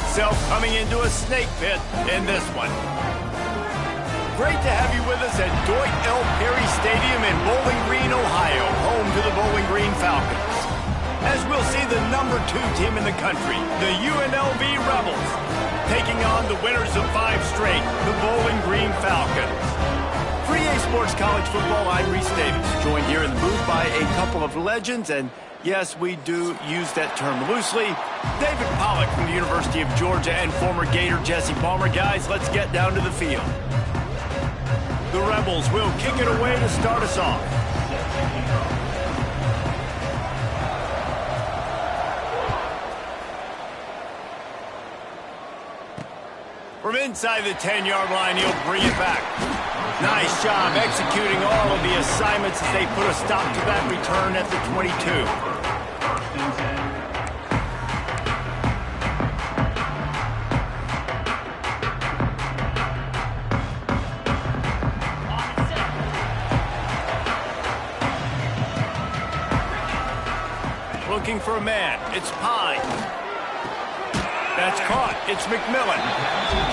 itself coming into a snake pit in this one. Great to have you with us at Dwight L. Perry Stadium in Bowling Green, Ohio, home to the Bowling Green Falcons. As we'll see the #2 team in the country, the UNLV Rebels, taking on the winners of 5 straight, the Bowling Green Falcons. For EA Sports College Football, I'm Reese Davis, joined here in the booth by a couple of legends, and yes, we do use that term loosely. David Pollack from the University of Georgia and former Gator Jesse Palmer. Guys, let's get down to the field. The Rebels will kick it away to start us off. From inside the 10-yard line, he'll bring it back. Nice job executing all of the assignments as they put a stop to that return at the 22. Looking for a man. It's Pine. That's caught. It's McMillan.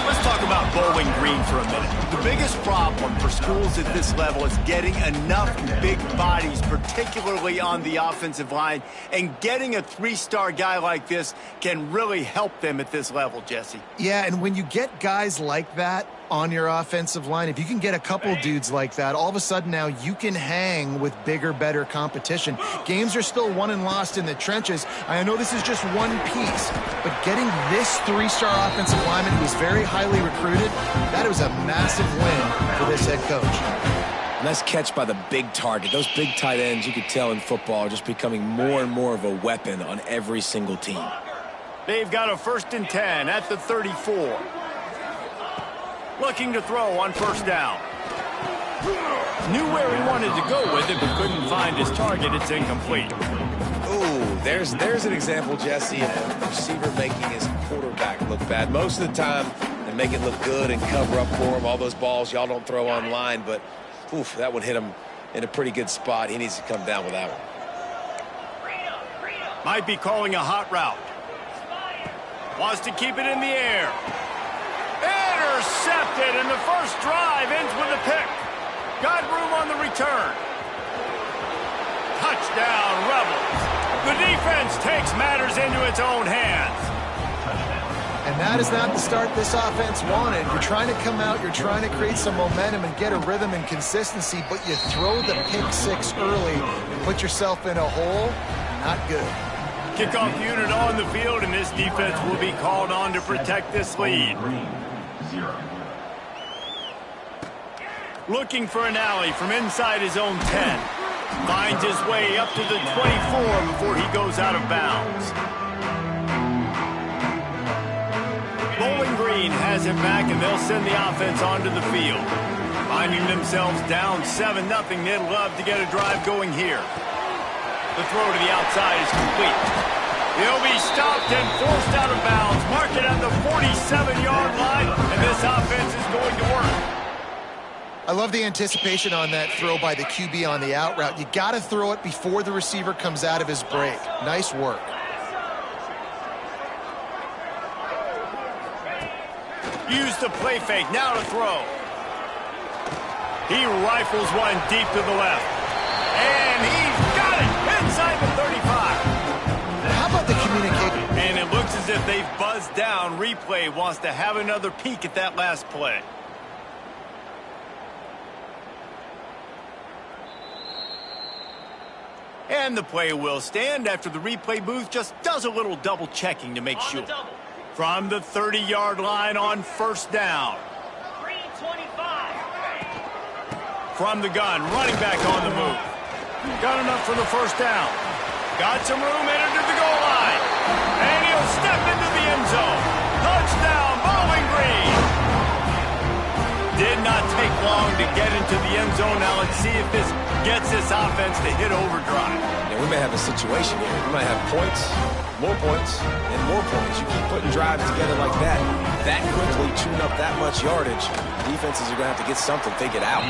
Let's talk about Bowling Green for a minute. The biggest problem for schools at this level is getting enough big bodies, particularly on the offensive line, and getting a 3-star guy like this can really help them at this level, Jesse. Yeah, and when you get guys like that on your offensive line, if you can get a couple dudes like that, all of a sudden now you can hang with bigger, better competition. Games are still won and lost in the trenches. I know this is just one piece, but getting this 3-star offensive lineman who was very highly recruited, that was a massive win for this head coach. Nice catch by the big target. Those big tight ends, you could tell in football, are just becoming more and more of a weapon on every single team. They've got a 1st and 10 at the 34. Looking to throw on 1st down. Knew where he wanted to go with it, but couldn't find his target. It's incomplete. Ooh, there's an example, Jesse, of a receiver making his quarterback look bad. Most of the time, they make it look good and cover up for him. All those balls y'all don't throw online, but oof, that one hit him in a pretty good spot. He needs to come down with that one. Might be calling a hot route. Wants to keep it in the air. Intercepted, and the first drive ends with a pick. Got room on the return. Touchdown, Rebels. The defense takes matters into its own hands. And that is not the start this offense wanted. You're trying to come out, you're trying to create some momentum and get a rhythm and consistency, but you throw the pick 6 early and put yourself in a hole. Not good. Kickoff unit on the field, and this defense will be called on to protect this lead. Looking for an alley from inside his own 10. Finds his way up to the 24 before he goes out of bounds. Bowling Green has it back, and they'll send the offense onto the field. Finding themselves down 7-0, they'd love to get a drive going here. The throw to the outside is complete. He'll be stopped and forced out of bounds. Mark it at the 47-yard line, and this offense is going to work. I love the anticipation on that throw by the QB on the out route. You got to throw it before the receiver comes out of his break. Nice work. Use the play fake, now to throw. He rifles one deep to the left. And he's got it inside the 35. How about the communication? And it looks as if they've buzzed down. Replay wants to have another peek at that last play. And the play will stand after the replay booth just does a little double checking to make sure. From the 30-yard line on 1st down. 325. From the gun, running back on the move. Got enough for the 1st down. Got some room headed to the goal line. And he'll step into the end zone. Touchdown, Bowling Green. Did not take long to get into the end zone. Now let's see if this gets this offense to hit overdrive. Yeah, we may have a situation here. We might have points, more points, and more points. You keep putting drives together like that quickly, chewing up that much yardage, defenses are going to have to get something figured out.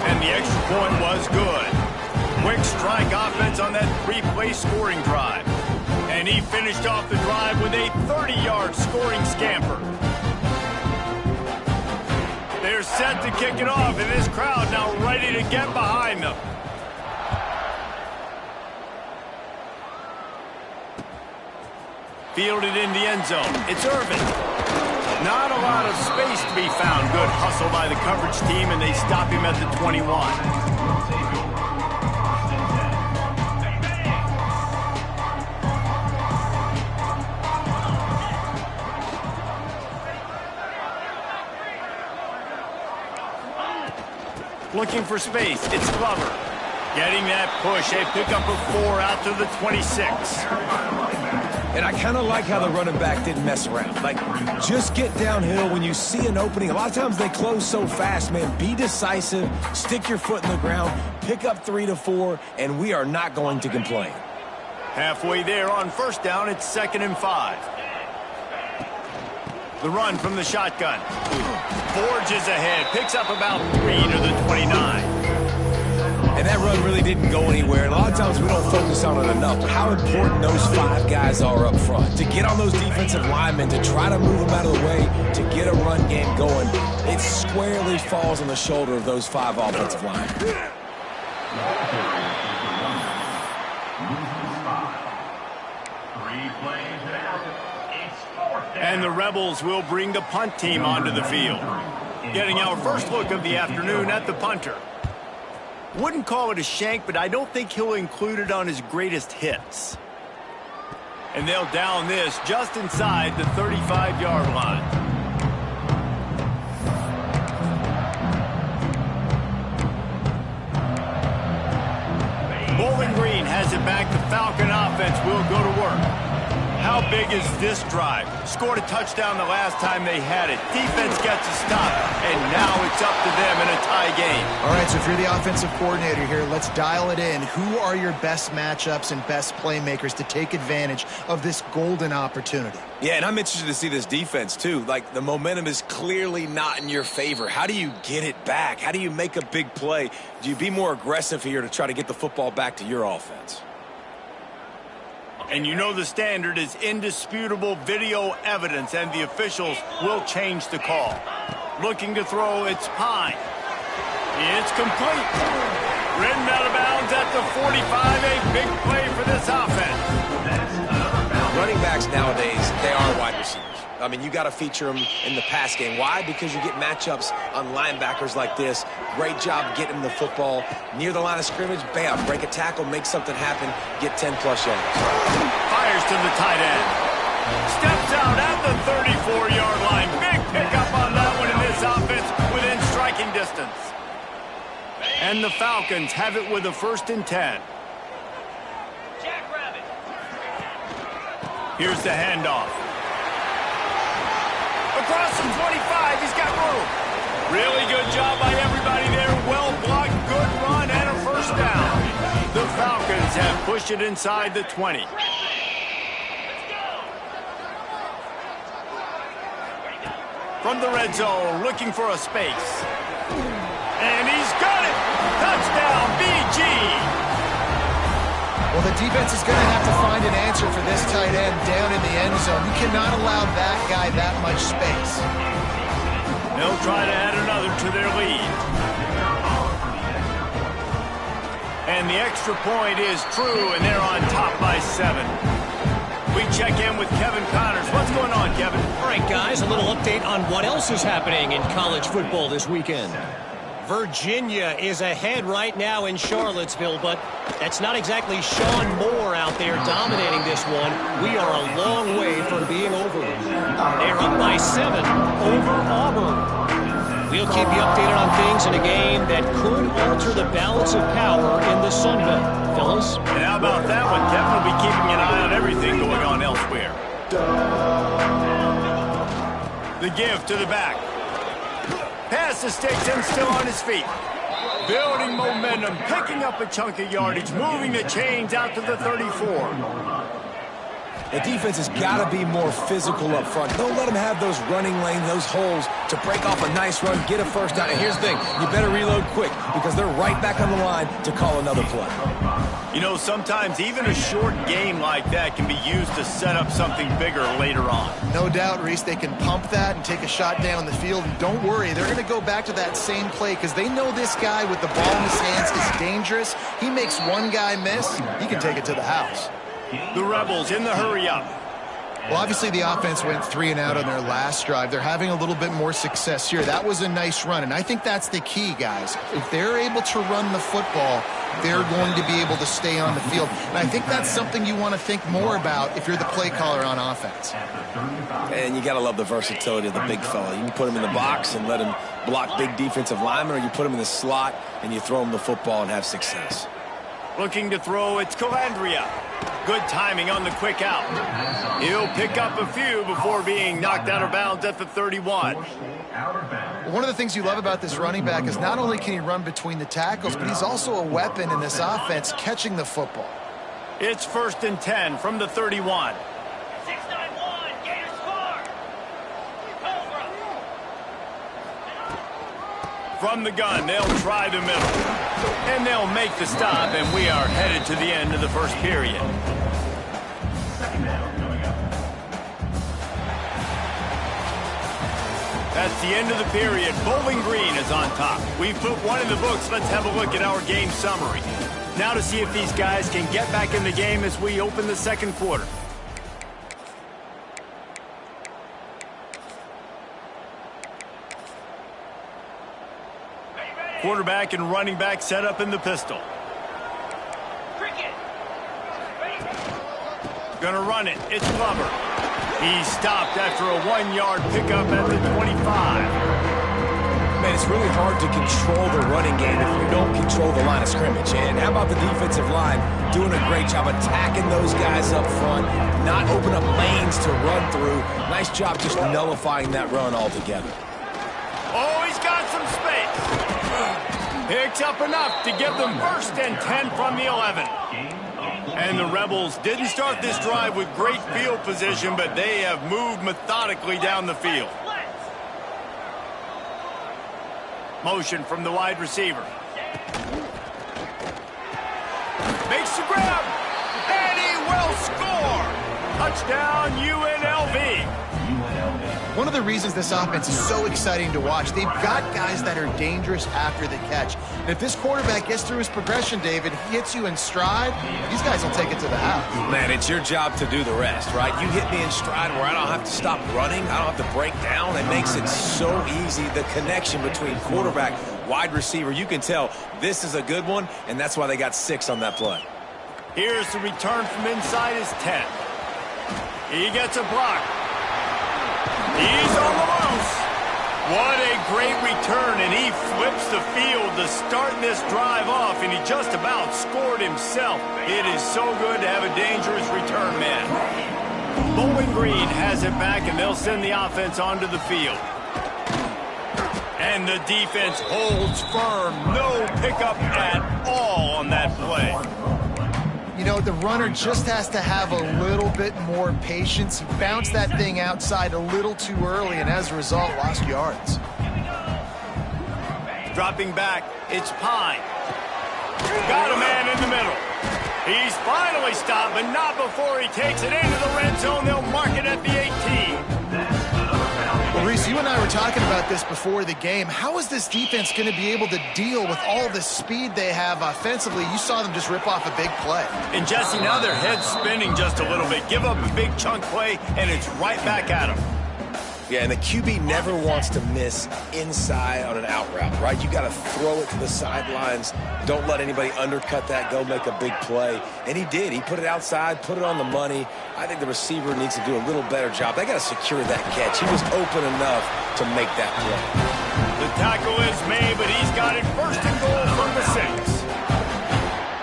And the extra point was good. Quick strike offense on that 3-play scoring drive. And he finished off the drive with a 30-yard scoring scamper. They're set to kick it off, and this crowd now ready to get behind them. Fielded in the end zone. It's Irvin. Not a lot of space to be found. Good hustle by the coverage team, and they stop him at the 21. Looking for space. It's Glover. Getting that push. A pickup of 4 out to the 26. And I kind of like how the running back didn't mess around. Like, just get downhill when you see an opening. A lot of times they close so fast, man. Be decisive. Stick your foot in the ground. Pick up 3 to 4, and we are not going to complain. Halfway there on first down. It's 2nd and 5. The run from the shotgun. Forges ahead. Picks up about 3 to the 29. And that run really didn't go anywhere. And a lot of times we don't focus on it enough. But how important those 5 guys are up front. To get on those defensive linemen, to try to move them out of the way, to get a run game going. It squarely falls on the shoulder of those 5 offensive linemen. And the Rebels will bring the punt team onto the field. Getting our first look of the afternoon at the punter. Wouldn't call it a shank, but I don't think he'll include it on his greatest hits. And they'll down this just inside the 35-yard line. Bowling Green has it back. The Falcon offense will go to work. How big is this drive? Scored a touchdown the last time they had it. Defense gets a stop, and now it's up to them in a tie game. All right, so if you're the offensive coordinator here, let's dial it in. Who are your best matchups and best playmakers to take advantage of this golden opportunity? Yeah, and I'm interested to see this defense, too. Like, the momentum is clearly not in your favor. How do you get it back? How do you make a big play? Do you be more aggressive here to try to get the football back to your offense? And you know the standard is indisputable video evidence, and the officials will change the call. Looking to throw, it's Pine. It's complete. Ridden out of bounds at the 45, a big play for this offense. Running backs nowadays, they are wide receivers. I mean, you got to feature them in the pass game. Why? Because you get matchups on linebackers like this. Great job getting the football near the line of scrimmage. Bam, break a tackle, make something happen, get 10-plus yards. Fires to the tight end. Steps out at the 34-yard line. Big pickup on that one in this offense within striking distance. And the Falcons have it with a 1st and 10. Here's the handoff. Across the 25, he's got room. Really good job by everybody there. Well blocked, good run, and a 1st down. The Falcons have pushed it inside the 20. From the red zone, looking for a space. And he's got it! Touchdown, BG! Well, the defense is going to have to find an answer for this tight end down in the end zone. You cannot allow that guy that much space. They'll try to add another to their lead. And the extra point is true, and they're on top by 7. We check in with Kevin Connors. What's going on, Kevin? All right, guys, a little update on what else is happening in college football this weekend. Virginia is ahead right now in Charlottesville, but that's not exactly Sean Moore out there dominating this one. We are a long way from being over. They're up by 7 over Auburn. We'll keep you updated on things in a game that could alter the balance of power in the Sun Belt. Fellas? And how about that one? Kevin will be keeping an eye on everything going on elsewhere. The give to the back. Pass to Stigson, still on his feet. Building momentum, picking up a chunk of yardage, moving the chains out to the 34. The defense has got to be more physical up front. Don't let them have those running lanes, those holes to break off a nice run, get a 1st down. And here's the thing, you better reload quick because they're right back on the line to call another play. You know, sometimes even a short game like that can be used to set up something bigger later on. No doubt, Reese, they can pump that and take a shot down the field. And don't worry, they're going to go back to that same play because they know this guy with the ball in his hands is dangerous. He makes one guy miss, he can take it to the house. The Rebels in the hurry-up. Well, obviously the offense went 3 and out on their last drive. They're having a little bit more success here. That was a nice run, and I think that's the key, guys. If they're able to run the football, they're going to be able to stay on the field. And I think that's something you want to think more about if you're the play caller on offense. And you got to love the versatility of the big fella. You can put him in the box and let him block big defensive linemen, or you put him in the slot and you throw him the football and have success. Looking to throw, it's Calandria. Good timing on the quick out. He'll pick up a few before being knocked out of bounds at the 31. One of the things you love about this running back is not only can he run between the tackles, but he's also a weapon in this offense catching the football. It's 1st and 10 from the 31. 691, Gators score. Cobra. From the gun, they'll try the middle. And they'll make the stop, and we are headed to the end of the first period. That's the end of the period. Bowling Green is on top. We've put one in the books. Let's have a look at our game summary. Now to see if these guys can get back in the game as we open the second quarter. Quarterback and running back set up in the pistol. Cricket. Gonna run it. It's Glover. He's stopped after a 1-yard pickup at the 25. Man, it's really hard to control the running game if you don't control the line of scrimmage. And how about the defensive line doing a great job attacking those guys up front, not open up lanes to run through. Nice job just nullifying that run altogether. Oh, he's got some space. Picks up enough to give them 1st and 10 from the 11. And the Rebels didn't start this drive with great field position, but they have moved methodically down the field. Motion from the wide receiver. Makes the grab, and he will score. Touchdown, UNLV. One of the reasons this offense is so exciting to watch, they've got guys that are dangerous after the catch. And if this quarterback gets through his progression, David, if he hits you in stride, these guys will take it to the house. Man, it's your job to do the rest, right? You hit me in stride where I don't have to stop running. I don't have to break down. It makes it so easy. The connection between quarterback, wide receiver, you can tell this is a good one, and that's why they got 6 on that play. Here's the return from inside his 10. He gets a block. He's on the loose. What a great return, and he flips the field to start this drive off, and he just about scored himself. It is so good to have a dangerous return man. Bowling Green has it back, and they'll send the offense onto the field. And the defense holds firm. No pickup at all on that play. You know, the runner just has to have a little bit more patience. He bounced that thing outside a little too early, and as a result, lost yards. Dropping back, it's Pine. Got a man in the middle. He's finally stopped, but not before he takes it into the red zone. They'll mark it at the 18. Well, Reese, you and I were talking about this before the game. How is this defense going to be able to deal with all the speed they have offensively? You saw them just rip off a big play. And Jesse, now their head's spinning just a little bit. Give up a big chunk play, and it's right back at them. Yeah, and the QB never wants to miss inside on an out route, right? You got to throw it to the sidelines. Don't let anybody undercut that, go make a big play. And he did. He put it outside, put it on the money. I think the receiver needs to do a little better job. They got to secure that catch. He was open enough to make that play. The tackle is made, but he's got it 1st and goal from the 6.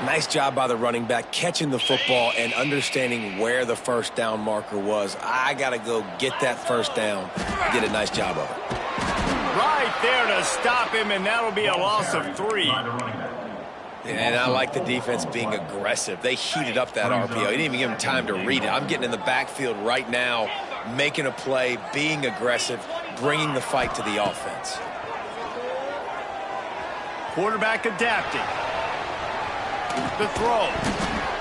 Nice job by the running back catching the football and understanding where the first down marker was. I got to go get that first down. Did a nice job of it. Right there to stop him, and that'll be a loss of 3. And I like the defense being aggressive. They heated up that RPO. He didn't even give him time to read it. I'm getting in the backfield right now, making a play, being aggressive, bringing the fight to the offense. Quarterback adapting. The throw.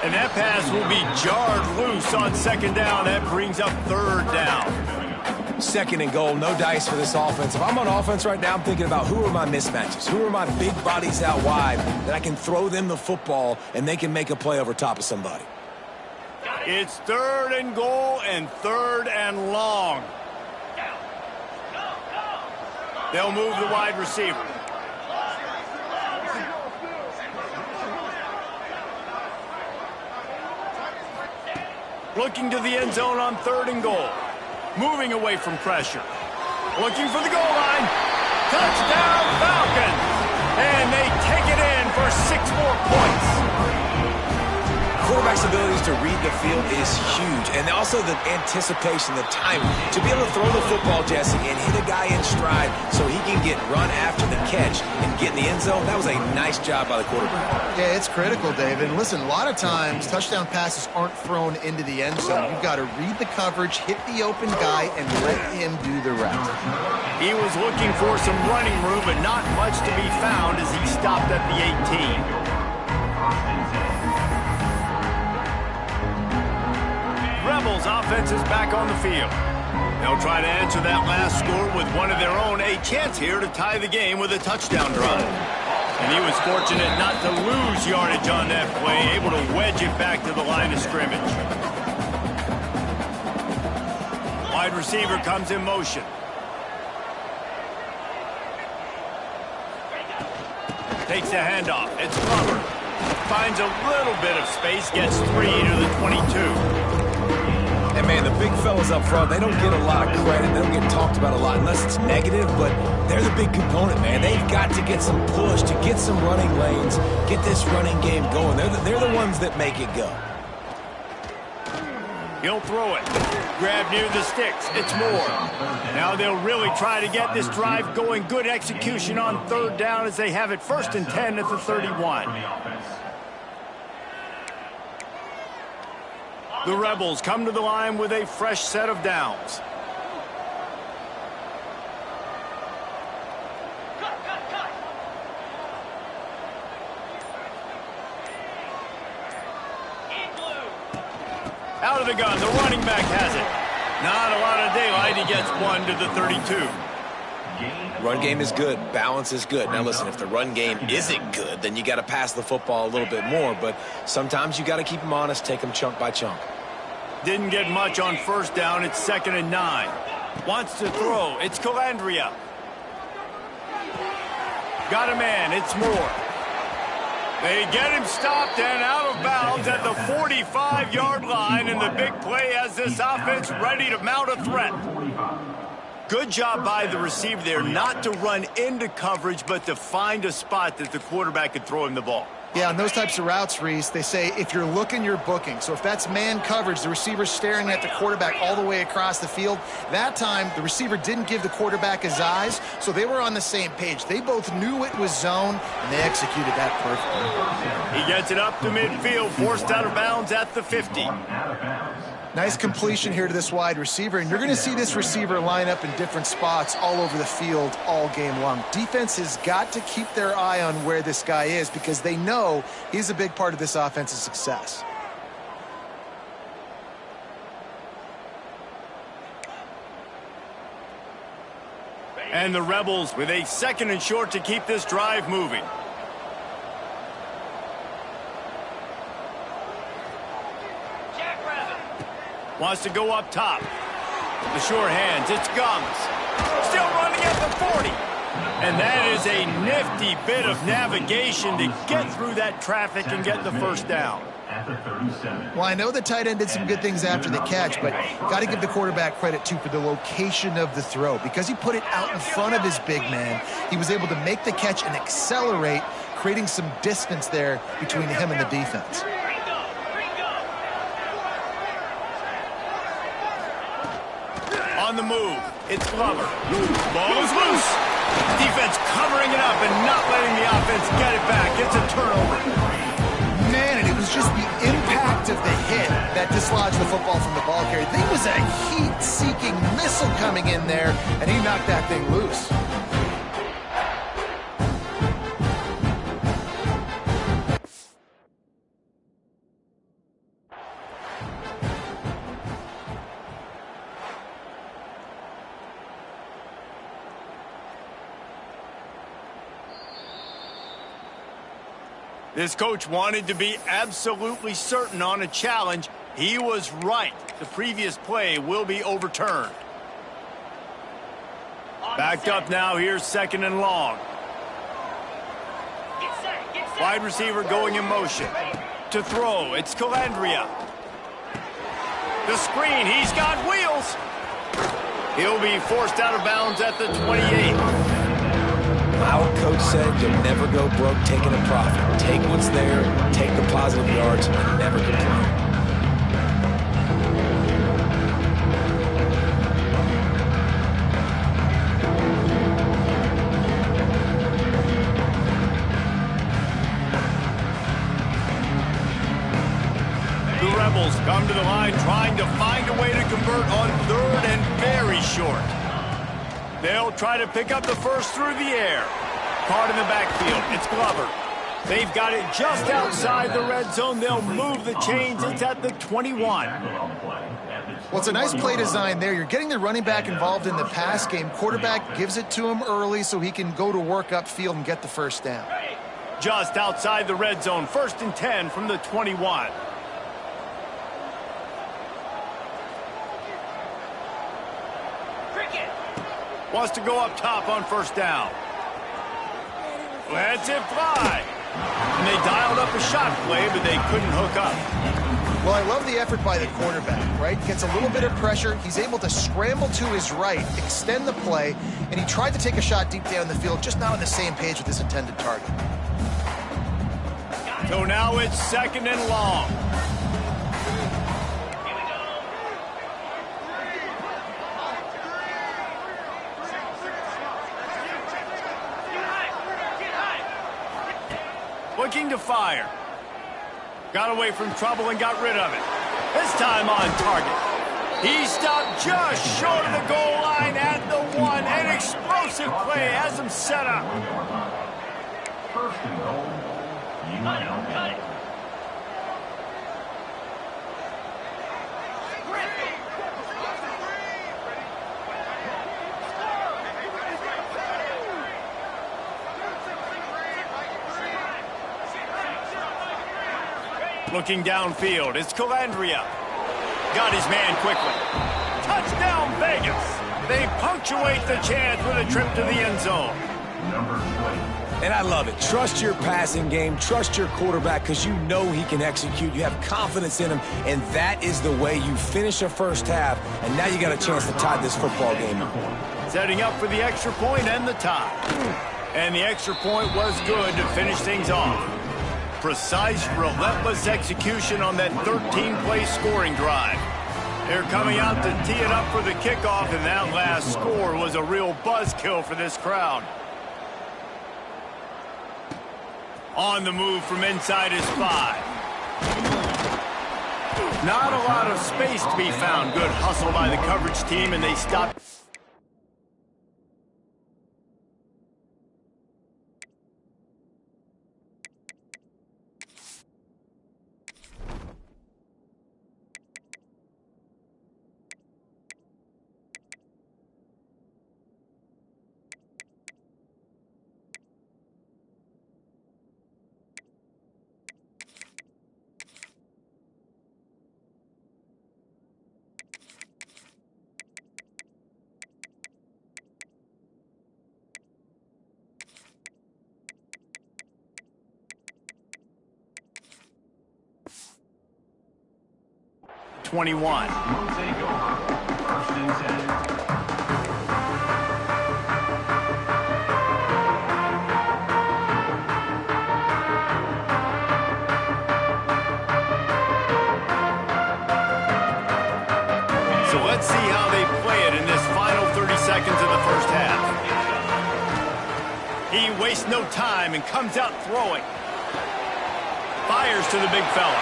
And that pass will be jarred loose on second down. That brings up third down. Second and goal, no dice for this offense. If I'm on offense right now, I'm thinking about who are my mismatches? Who are my big bodies out wide that I can throw them the football and they can make a play over top of somebody? It's third and goal and third and long. They'll move the wide receiver. Looking to the end zone on third and goal. Moving away from pressure. Looking for the goal line. Touchdown Falcons! And they take it in for 6 more points. Quarterback's abilities to read the field is huge. And also the anticipation, the timing. To be able to throw the football, Jesse, and hit a guy in stride so he can get run after the catch and get in the end zone, that was a nice job by the quarterback. Yeah, it's critical, David. And listen, a lot of times touchdown passes aren't thrown into the end zone. You've got to read the coverage, hit the open guy, and let him do the rest. He was looking for some running room, but not much to be found as he stopped at the 18. Rebels offense is back on the field. They'll try to answer that last score with one of their own. A chance here to tie the game with a touchdown drive. And he was fortunate not to lose yardage on that play, able to wedge it back to the line of scrimmage. Wide receiver comes in motion. Takes the handoff. It's Glover. Finds a little bit of space, gets 3 to the 22. And, man, the big fellas up front, they don't get a lot of credit. They don't get talked about a lot unless it's negative, but they're the big component, man. They've got to get some push, to get some running lanes, get this running game going. They're the ones that make it go. He'll throw it. Grab near the sticks. It's Moore. Now they'll really try to get this drive going. Good execution on third down as they have it 1st and 10 at the 31. The Rebels come to the line with a fresh set of downs. Out of the gun, the running back has it. Not a lot of daylight. He gets 1 to the 32. Run game is good. Balance is good. Now, listen, if the run game isn't good, then you got to pass the football a little bit more. But sometimes you got to keep them honest, take them chunk by chunk. Didn't get much on first down. It's 2nd and 9. Wants to throw. It's Calandria. Got a man. It's Moore. They get him stopped and out of bounds at the 45-yard line, and the big play has this offense ready to mount a threat. Good job by the receiver there not to run into coverage, but to find a spot that the quarterback could throw him the ball. Yeah, on those types of routes, Reese, they say if you're looking, you're booking. So if that's man coverage, the receiver's staring at the quarterback all the way across the field. That time, the receiver didn't give the quarterback his eyes, so they were on the same page. They both knew it was zone, and they executed that perfectly. He gets it up to midfield, forced out of bounds at the 50. Nice completion here to this wide receiver, and you're going to see this receiver line up in different spots all over the field all game long. Defense has got to keep their eye on where this guy is because they know he's a big part of this offense's success. And the Rebels with a 2nd and short to keep this drive moving. Wants to go up top. The sure hands, it's Gums. Still running at the 40. And that is a nifty bit of navigation to get through that traffic and get the first down. Well, I know the tight end did some good things after the catch, but got to give the quarterback credit, too, for the location of the throw. Because he put it out in front of his big man, he was able to make the catch and accelerate, creating some distance there between him and the defense. On the move, it's Glover. Ball is loose. Defense covering it up and not letting the offense get it back. It's a turnover. Man, and it was just the impact of the hit that dislodged the football from the ball carrier. There was a heat-seeking missile coming in there, and he knocked that thing loose. This coach wanted to be absolutely certain on a challenge. He was right. The previous play will be overturned. Backed up now. Here's 2nd and long. Wide receiver going in motion. To throw, it's Calandria. The screen, he's got wheels. He'll be forced out of bounds at the 28. Our coach said you'll never go broke taking a profit. Take what's there, take the positive yards, and never complain. The Rebels come to the line trying to find a way to convert on 3rd and very short. They'll try to pick up the first through the air. Caught in the backfield. It's Glover. They've got it just outside the red zone. They'll move the chains. It's at the 21. Well, it's a nice play design there. You're getting the running back involved in the pass game. Quarterback gives it to him early so he can go to work upfield and get the first down. Just outside the red zone. 1st and 10 from the 21. Wants to go up top on 1st down. Lets it fly. And they dialed up a shot play, but they couldn't hook up. Well, I love the effort by the quarterback, right? Gets a little bit of pressure. He's able to scramble to his right, extend the play, and he tried to take a shot deep down the field, just not on the same page with his intended target. So now it's 2nd and long. Looking to fire. Got away from trouble and got rid of it. This time on target. He stopped just short of the goal line at the 1. An explosive play has him set up. 1st and goal. You now Cut it. Looking downfield, it's Calandria. Got his man quickly. Touchdown, Vegas. They punctuate the chance with a trip to the end zone. number 20. And I love it. Trust your passing game. Trust your quarterback because you know he can execute. You have confidence in him, and that is the way you finish a first half, and now you got a chance to tie this football game up. Setting up for the extra point and the tie. And the extra point was good to finish things off. Precise, relentless execution on that 13-play scoring drive. They're coming out to tee it up for the kickoff, and that last score was a real buzzkill for this crowd. On the move from inside his 5. Not a lot of space to be found. Good hustle by the coverage team, and they stopped. We'll take over. 1st and 10. So let's see how they play it in this final 30 seconds of the first half. He wastes no time and comes out throwing. Fires to the big fella.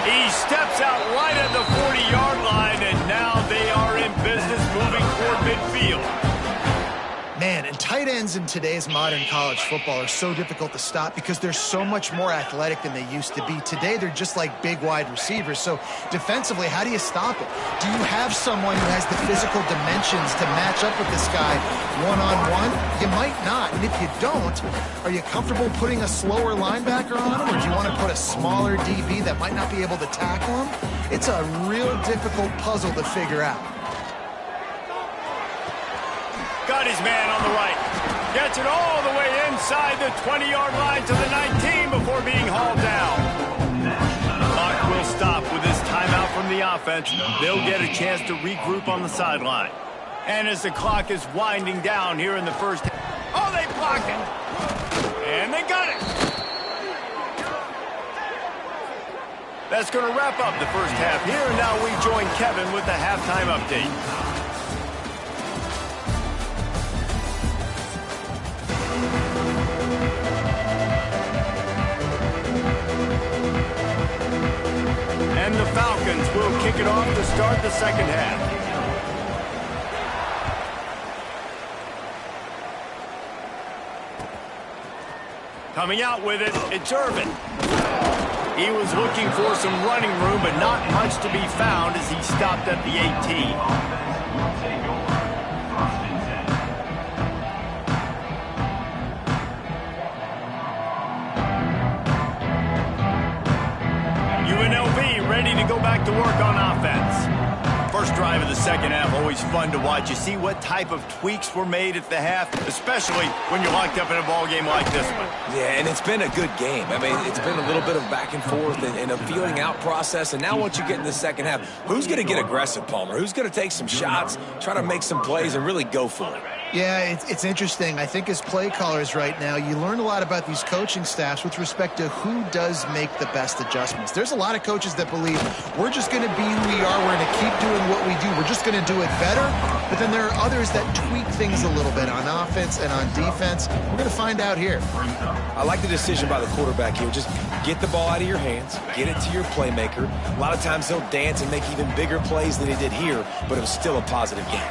He steps out right at the 40-yard line, and now they are in business moving toward midfield. Man, Man, and tight ends in today's modern college football are so difficult to stop because they're so much more athletic than they used to be. Today, they're just like big wide receivers. So defensively, how do you stop it? Do you have someone who has the physical dimensions to match up with this guy one-on-one? You might not. And if you don't, are you comfortable putting a slower linebacker on him, or do you want to put a smaller DB that might not be able to tackle him? It's a real difficult puzzle to figure out. Got his man on the right. Gets it all the way inside the 20-yard line to the 19 before being hauled down. Clock will stop with this timeout from the offense. They'll get a chance to regroup on the sideline. And as the clock is winding down here in the first half. Oh, they blocked it. And they got it. That's going to wrap up the first half here. And now we join Kevin with the halftime update. And the Falcons will kick it off to start the second half. Coming out with it, it's Irvin. He was looking for some running room, but not much to be found as he stopped at the 18. UNLV ready to go back to work on offense. First drive of the second half, always fun to watch. You see what type of tweaks were made at the half, especially when you're locked up in a ball game like this one. Yeah, and it's been a good game. I mean, it's been a little bit of back and forth and a feeling out process. And now once you get in the second half, who's going to get aggressive, Palmer? Who's going to take some shots, try to make some plays, and really go for it? Yeah, it's interesting. I think as play callers right now, you learn a lot about these coaching staffs with respect to who does make the best adjustments. There's a lot of coaches that believe we're just going to be who we are. We're going to keep doing what we do. We're just going to do it better. But then there are others that tweak things a little bit on offense and on defense. We're going to find out here. I like the decision by the quarterback here. Just get the ball out of your hands, get it to your playmaker. A lot of times he'll dance and make even bigger plays than he did here, but it was still a positive game.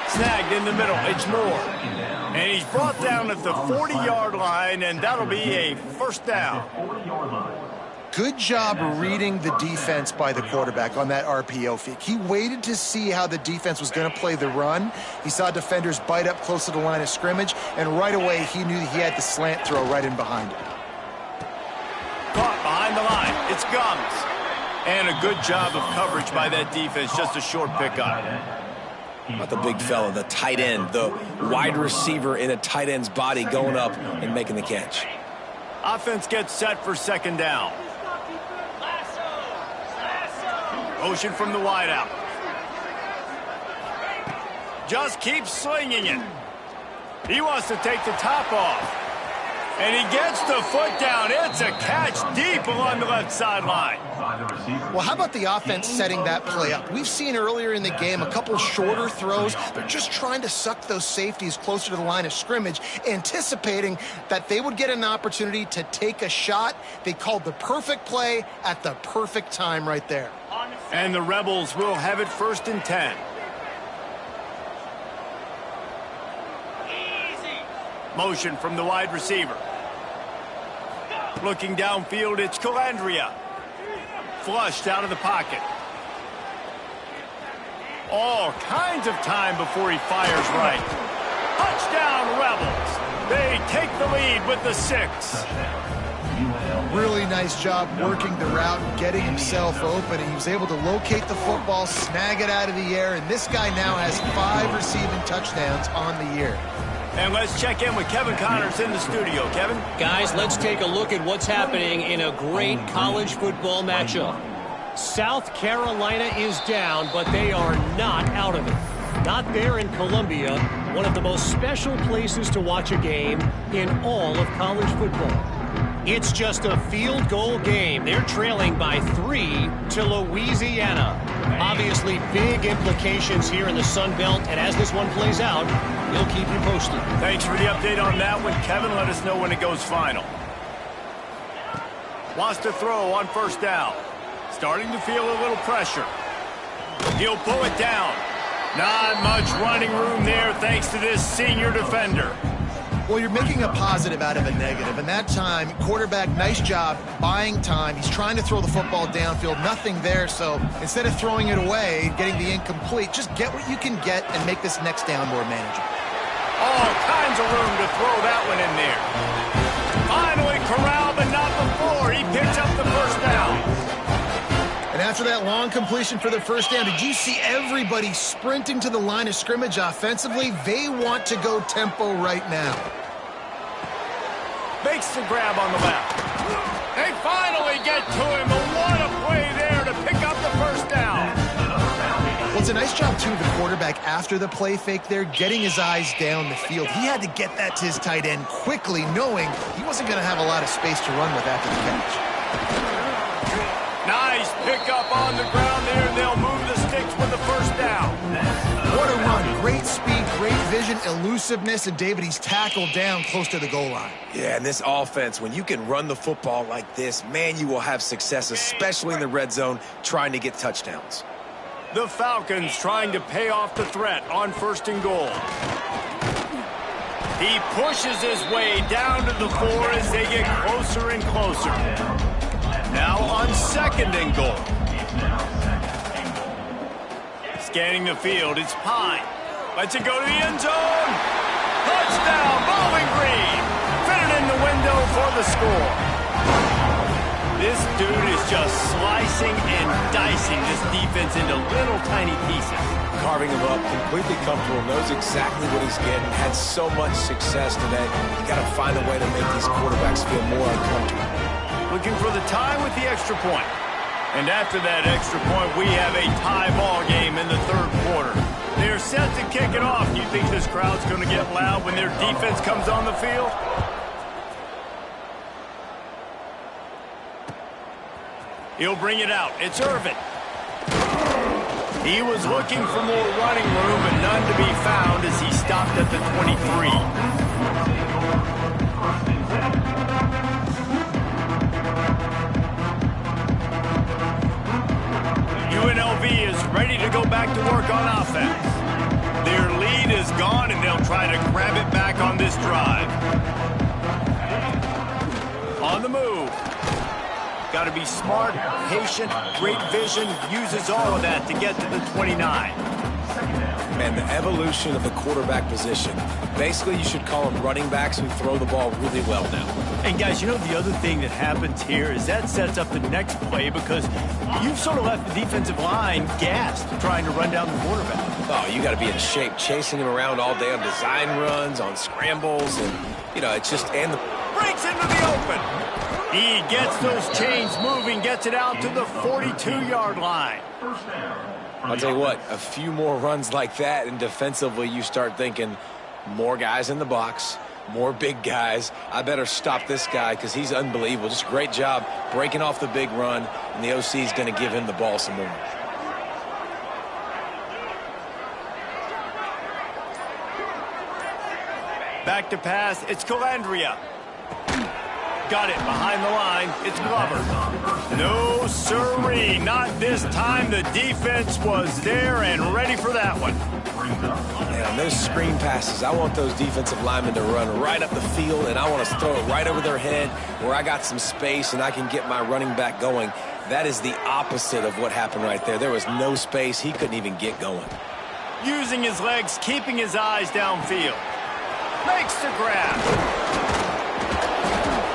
Snagged in the middle, it's Moore. And he's brought down at the 40-yard line, and that'll be a first down. Good job reading the defense by the quarterback on that RPO fake. He waited to see how the defense was going to play the run. He saw defenders bite up close to the line of scrimmage, and right away he knew he had the slant throw right in behind him. Caught behind the line, it's Gums. And a good job of coverage by that defense, just a short pickup. About the big fella, the tight end, the wide receiver in a tight end's body going up and making the catch. Offense gets set for second down. Motion from the wideout. Just keeps slinging it. He wants to take the top off. And he gets the foot down. It's a catch deep along the left sideline. Well, how about the offense setting that play up? We've seen earlier in the game a couple shorter throws. They're just trying to suck those safeties closer to the line of scrimmage, anticipating that they would get an opportunity to take a shot. They called the perfect play at the perfect time right there. And the Rebels will have it 1st and 10. Motion from the wide receiver. Looking downfield, it's Calandria. Flushed out of the pocket. All kinds of time before he fires right. Touchdown, Rebels. They take the lead with the 6. Really nice job working the route and getting himself open. He was able to locate the football, snag it out of the air, and this guy now has 5 receiving touchdowns on the year. And let's check in with Kevin Connors in the studio. Kevin? Guys, let's take a look at what's happening in a great college football matchup. South Carolina is down, but they are not out of it. Not there in Columbia, one of the most special places to watch a game in all of college football. It's just a field goal game. They're trailing by 3 to Louisiana. Obviously, big implications here in the Sun Belt, and as this one plays out, we'll keep you posted. Thanks for the update on that one, Kevin. Let us know when it goes final. Wants to throw on 1st down. Starting to feel a little pressure. He'll pull it down. Not much running room there thanks to this senior defender. Well, you're making a positive out of a negative, and that time, quarterback, nice job buying time. He's trying to throw the football downfield, nothing there, so instead of throwing it away, getting the incomplete, just get what you can get and make this next down more manageable. All kinds of room to throw that one in there. Finally corralled, but not before. He picks up the first down. And after that long completion for the first down, did you see everybody sprinting to the line of scrimmage offensively? They want to go tempo right now. Makes the grab on the left. They finally get to him, but what a play there to pick up the first down. Well, it's a nice job, too, of the quarterback after the play fake there, getting his eyes down the field. He had to get that to his tight end quickly, knowing he wasn't going to have a lot of space to run with after the catch. Nice pickup on the ground there, and they'll move the sticks with the first down. What a run. Great speed, great vision, elusiveness, and David, he's tackled down close to the goal line. Yeah, and this offense, when you can run the football like this, man, you will have success, especially in the red zone, trying to get touchdowns. The Falcons trying to pay off the threat on 1st and goal. He pushes his way down to the 4 as they get closer and closer. Now on 2nd and goal. Scanning the field, it's Pine. Lets it go to the end zone. Touchdown, Bowling Green. Fitted in the window for the score. This dude is just slicing and dicing this defense into little tiny pieces. Carving him up, completely comfortable, knows exactly what he's getting, had so much success today. You got to find a way to make these quarterbacks feel more uncomfortable. Looking for the tie with the extra point. And after that extra point, we have a tie ball game in the 3rd quarter. They're set to kick it off. Do you think this crowd's going to get loud when their defense comes on the field? He'll bring it out. It's Irvin. He was looking for more running room, but none to be found as he stopped at the 23. UNLV is ready to go back to work on offense. Their lead is gone, and they'll try to grab it back on this drive. On the move. Got to be smart, patient, great vision, uses all of that to get to the 29. Man, the evolution of the quarterback position. Basically, you should call them running backs who throw the ball really well now. And guys, you know the other thing that happens here is that sets up the next play because you've sort of left the defensive line gassed trying to run down the quarterback. Oh, you got to be in shape, chasing him around all day on design runs, on scrambles, and, you know, it's just, and the breaks into the open. He gets those chains moving, gets it out to the 42-yard line. I'll tell you what, a few more runs like that, and defensively you start thinking more guys in the box, more big guys. I better stop this guy because he's unbelievable. Just a great job breaking off the big run, and the OC is going to give him the ball some more. Back to pass, it's Calandria. Got it behind the line. It's Glover. No sirree, not this time. The defense was there and ready for that one. Man, on those screen passes, I want those defensive linemen to run right up the field, and I want to throw it right over their head where I got some space and I can get my running back going. That is the opposite of what happened right there. There was no space. He couldn't even get going. Using his legs, keeping his eyes downfield. Makes the grab.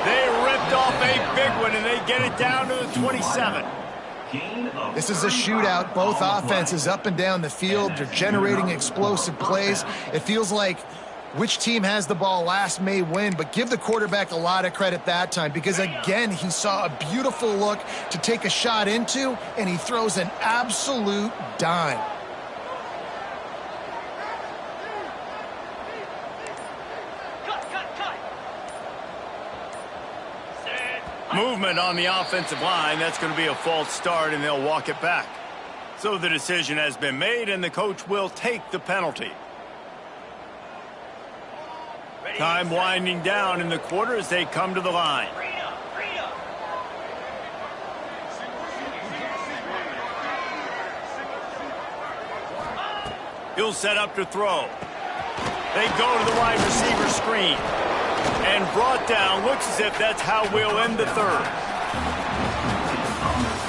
They ripped off a big one, and they get it down to the 27. This is a shootout. Both offenses up and down the field. They're generating explosive plays. It feels like which team has the ball last may win, but give the quarterback a lot of credit that time because, again, he saw a beautiful look to take a shot into, and he throws an absolute dime. Movement on the offensive line. That's going to be a false start, and they'll walk it back. So the decision has been made, and the coach will take the penalty. Time winding down in the quarter as they come to the line. He'll set up to throw. They go to the wide receiver screen. And brought down. Looks as if that's how we'll end the third.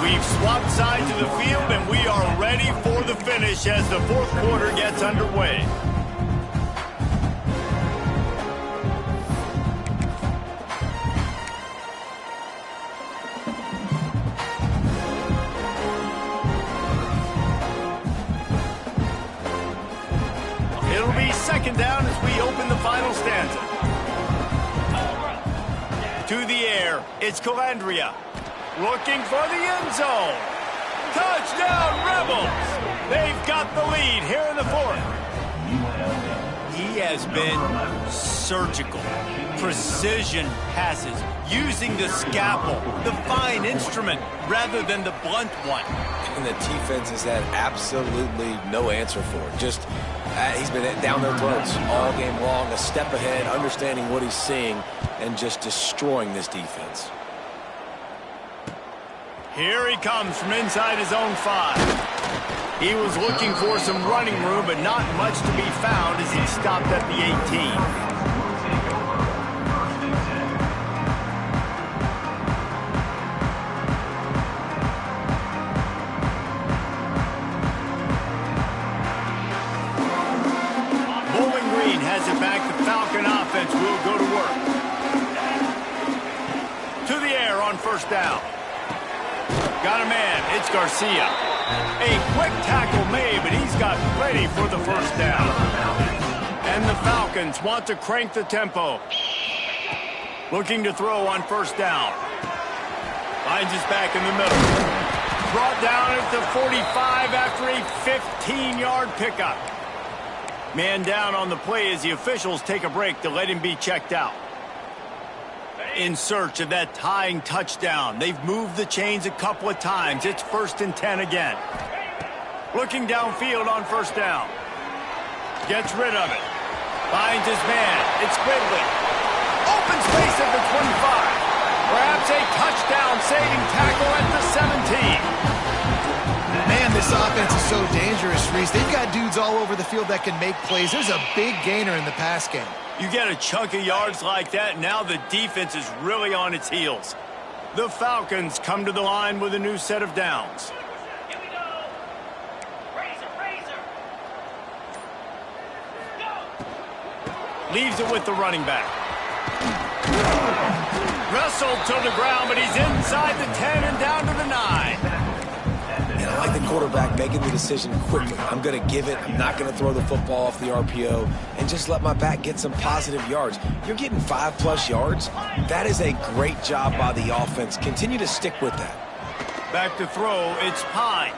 We've swapped sides of the field, and we are ready for the finish as the fourth quarter gets underway. It'll be second down as we open the final stanza. To the air, it's Calandria. Looking for the end zone. Touchdown, Rebels! They've got the lead here in the fourth. He has been surgical. Precision passes, using the scalpel, the fine instrument, rather than the blunt one. And the defense has had absolutely no answer for it. Just, he's been down their throats all game long, a step ahead, understanding what he's seeing, and just destroying this defense. Here he comes from inside his own 5. He was looking for some running room, but not much to be found as he stopped at the 18. Has it back. The Falcon offense will go to work. To the air on first down. Got a man. It's Garcia. A quick tackle made, but he's got ready for the first down. And the Falcons want to crank the tempo. Looking to throw on first down. Finds his back in the middle. Brought down at the 45 after a 15-yard pickup. Man down on the play as the officials take a break to let him be checked out. In search of that tying touchdown. They've moved the chains a couple of times. It's 1st and 10 again. Looking downfield on first down. Gets rid of it. Finds his man. It's Quigley. Open space at the 25. Perhaps a touchdown-saving tackle at the 17. Man, this offense is so dangerous, Reese. They've got dudes all over the field that can make plays. There's a big gainer in the pass game. You get a chunk of yards like that, now the defense is really on its heels. The Falcons come to the line with a new set of downs. Here we go. Razor. Go. Leaves it with the running back. Wrestled to the ground, but he's inside the 10 and down to the 9. And I like the quarterback making the decision quickly. I'm going to give it. I'm not going to throw the football off the RPO and just let my back get some positive yards. You're getting 5+ yards. That is a great job by the offense. Continue to stick with that. Back to throw. It's Pine.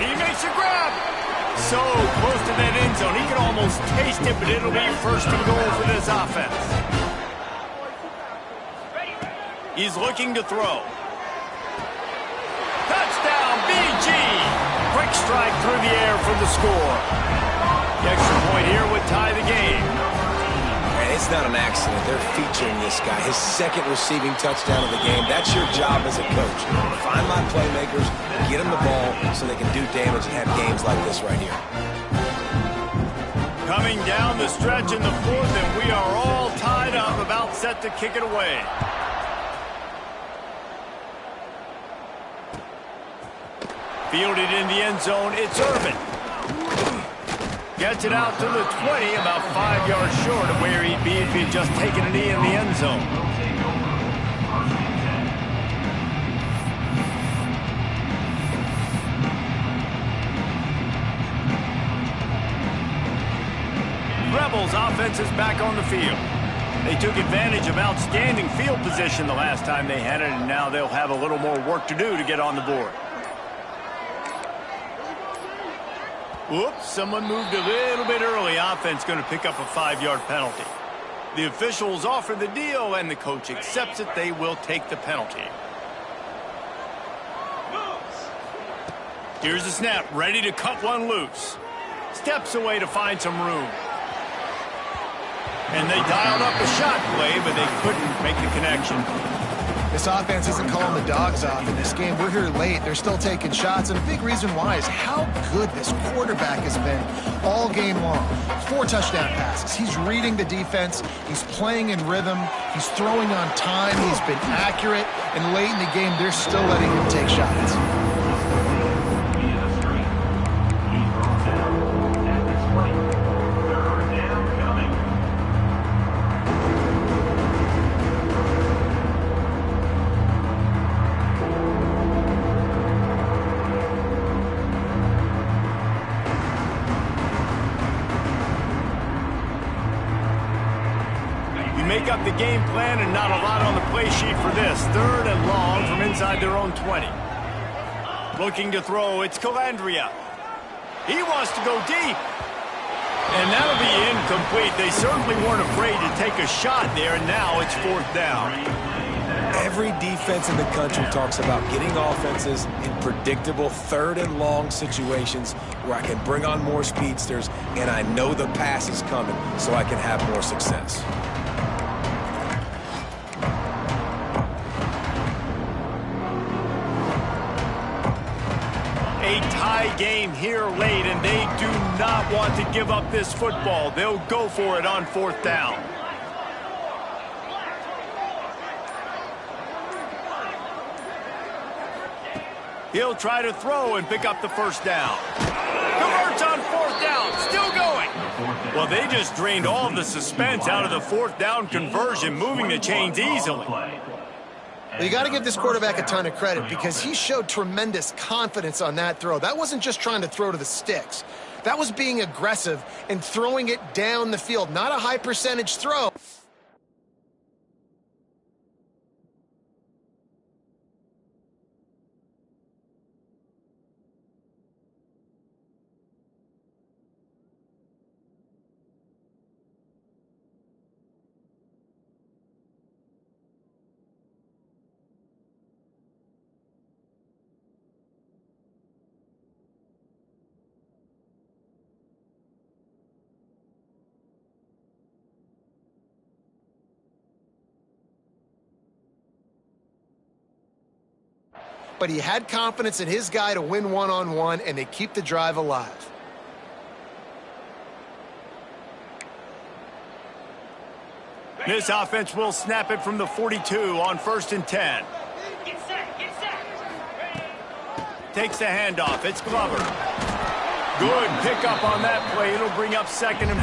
He makes a grab. So close to that end zone. He can almost taste it, but it'll be 1st and goal for this offense. He's looking to throw. Touchdown, BG! Quick strike through the air for the score. The extra point here would tie the game. And it's not an accident. They're featuring this guy. His 2nd receiving touchdown of the game. That's your job as a coach. Find my playmakers, get them the ball so they can do damage and have games like this right here. Coming down the stretch in the 4th, and we are all tied up, about set to kick it away. Fielded in the end zone, it's Irvin. Gets it out to the 20, about 5 yards short of where he'd be if he'd just taken a knee in the end zone. Rebels offense is back on the field. They took advantage of outstanding field position the last time they had it, and now they'll have a little more work to do to get on the board. Whoops, someone moved a little bit early. Offense going to pick up a 5-yard penalty. The officials offer the deal, and the coach accepts it. They will take the penalty. Here's the snap, ready to cut one loose. Steps away to find some room. And they dialed up a shot play, but they couldn't make the connection. This offense isn't calling the dogs off in this game. We're here late. They're still taking shots, and a big reason why is how good this quarterback has been all game long. 4 touchdown passes. He's reading the defense. He's playing in rhythm. He's throwing on time. He's been accurate, and late in the game, they're still letting him take shots. Make up the game plan and not a lot on the play sheet for this. 3rd and long from inside their own 20. Looking to throw, it's Calandria. He wants to go deep. And that'll be incomplete. They certainly weren't afraid to take a shot there, and now it's 4th down. Every defense in the country talks about getting offenses in predictable 3rd and long situations where I can bring on more speedsters and I know the pass is coming so I can have more success. A tie game here late, and they do not want to give up this football. They'll go for it on 4th down. He'll try to throw and pick up the 1st down. Converts on 4th down, still going. Well, they just drained all of the suspense out of the 4th down conversion, moving the chains easily. Well, you got to give this quarterback a ton of credit because he showed tremendous confidence on that throw. That wasn't just trying to throw to the sticks. That was being aggressive and throwing it down the field. Not a high percentage throw. But he had confidence in his guy to win one-on-one, and they keep the drive alive. This offense will snap it from the 42 on 1st and 10. Get set, get set. Takes the handoff. It's Glover. Good pickup on that play. It'll bring up 2nd and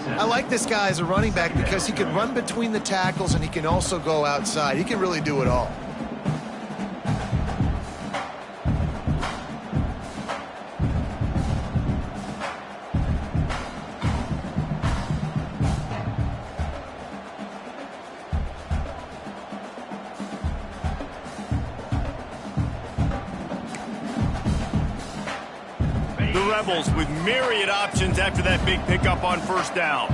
4. I like this guy as a running back because he can run between the tackles and he can also go outside. He can really do it all. The Rebels with myriad options after that big pickup on 1st down.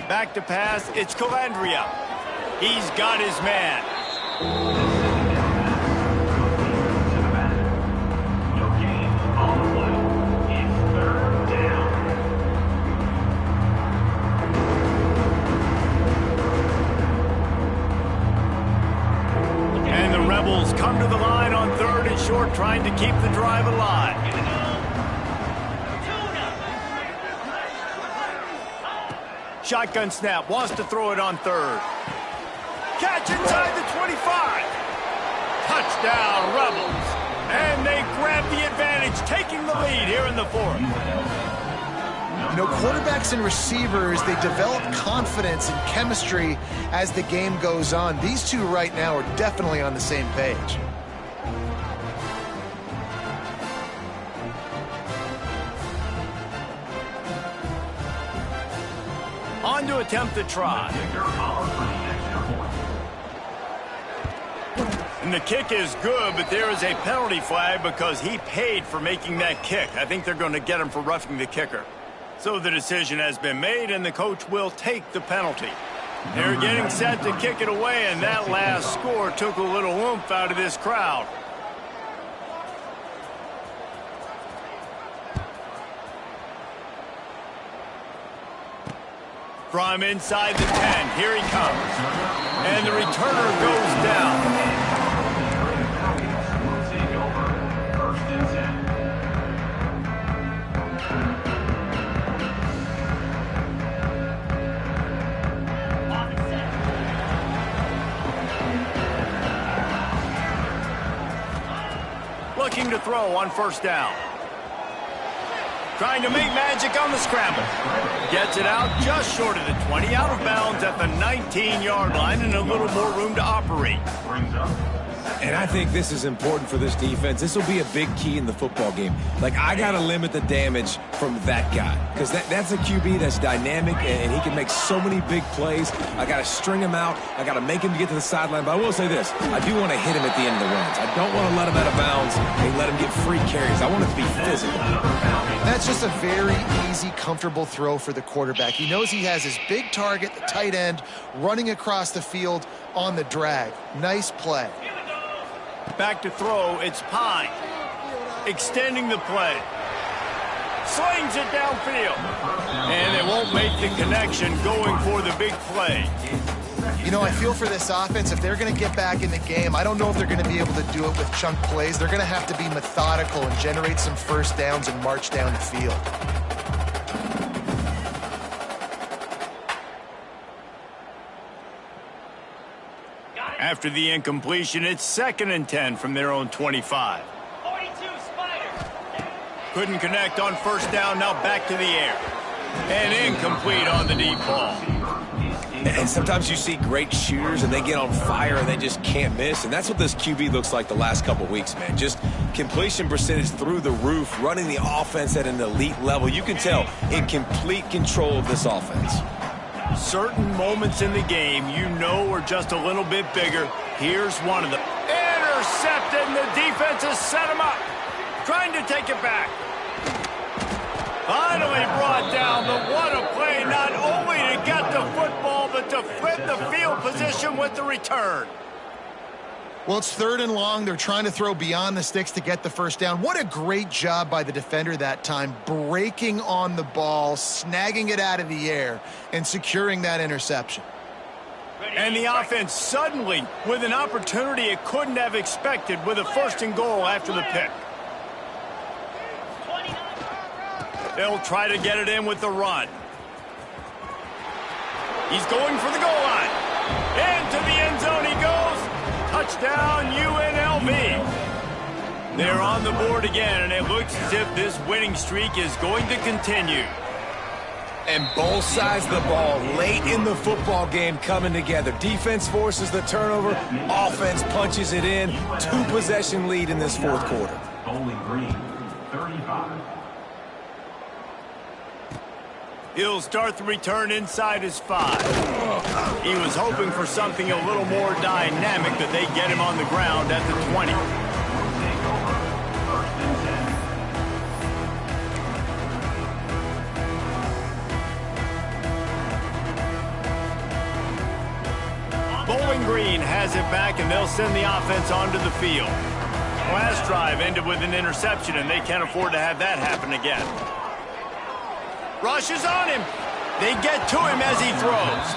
Back to pass, it's Calandria. He's got his man. No gain on the play. It's 3rd down. And the Rebels come to the line on 3rd and short, trying to keep the drive alive. Shotgun snap, wants to throw it on 3rd. Catch inside the 25. Touchdown, Rebels. And they grab the advantage, taking the lead here in the 4th. You know, quarterbacks and receivers, they develop confidence and chemistry as the game goes on. These two right now are definitely on the same page. On to attempt the try. And the kick is good, but there is a penalty flag because he paid for making that kick. I think they're going to get him for roughing the kicker. So the decision has been made, and the coach will take the penalty. They're getting set to kick it away, and that last score took a little oomph out of this crowd. From inside the 10, here he comes. And the returner goes down. Take over. 1st and 10. Looking to throw on 1st down. Trying to make magic on the scramble. Gets it out just short of the 20, out of bounds at the 19-yard line, and a little more room to operate. And I think this is important for this defense. This will be a big key in the football game. Like, I got to limit the damage from that guy, because that's a QB that's dynamic, and he can make so many big plays. I got to string him out. I got to make him get to the sideline. But I will say this. I do want to hit him at the end of the runs. I don't want to let him out of bounds and let him get free carries. I want it to be physical. That's just a very easy, comfortable throw for the quarterback. He knows he has his big target, the tight end, running across the field on the drag. Nice play. Back to throw, it's Pine. Extending the play. Slings it downfield. And they won't make the connection going for the big play. You know, I feel for this offense, if they're going to get back in the game, I don't know if they're going to be able to do it with chunk plays. They're going to have to be methodical and generate some 1st downs and march down the field. After the incompletion, it's 2nd and 10 from their own 25. 42 Spider. Couldn't connect on 1st down, now back to the air. And incomplete on the deep ball. And sometimes you see great shooters, and they get on fire, and they just can't miss. And that's what this QB looks like the last couple weeks, man. Just completion percentage through the roof, running the offense at an elite level. You can tell in complete control of this offense. Certain moments in the game you know are just a little bit bigger. Here's one of them. Intercepted, and the defense has set him up. Trying to take it back. Finally brought down, but what a play, not only to get the football, but to flip the field position with the return. Well, it's 3rd and long. They're trying to throw beyond the sticks to get the 1st down. What a great job by the defender that time, breaking on the ball, snagging it out of the air, and securing that interception. And the offense suddenly with an opportunity it couldn't have expected with a 1st and goal after the pick. They'll try to get it in with the run. He's going for the goal line. Into the end zone he goes. Touchdown, UNLV. They're on the board again, and it looks as if this winning streak is going to continue. And both sides of the ball late in the football game coming together. Defense forces the turnover. Offense punches it in. 2-possession lead in this 4th quarter. Bowling Green, 35. He'll start the return inside his 5. He was hoping for something a little more dynamic, that they get him on the ground at the 20. Take over. 1st and 10. Bowling Green has it back, and they'll send the offense onto the field. Last drive ended with an interception, and they can't afford to have that happen again. Rushes on him. They get to him as he throws.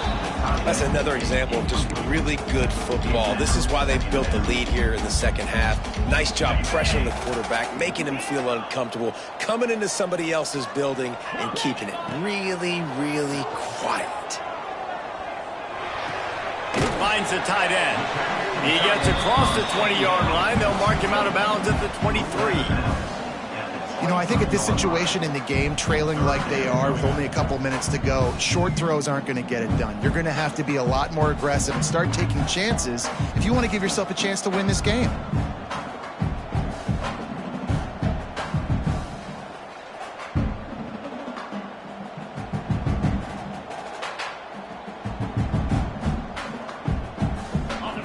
That's another example of just really good football. This is why they built the lead here in the 2nd half. Nice job pressuring the quarterback, making him feel uncomfortable, coming into somebody else's building and keeping it really, really quiet. Finds the tight end. He gets across the 20-yard line. They'll mark him out of bounds at the 23. You know, I think at this situation in the game, trailing like they are with only a couple minutes to go, short throws aren't going to get it done. You're going to have to be a lot more aggressive and start taking chances if you want to give yourself a chance to win this game.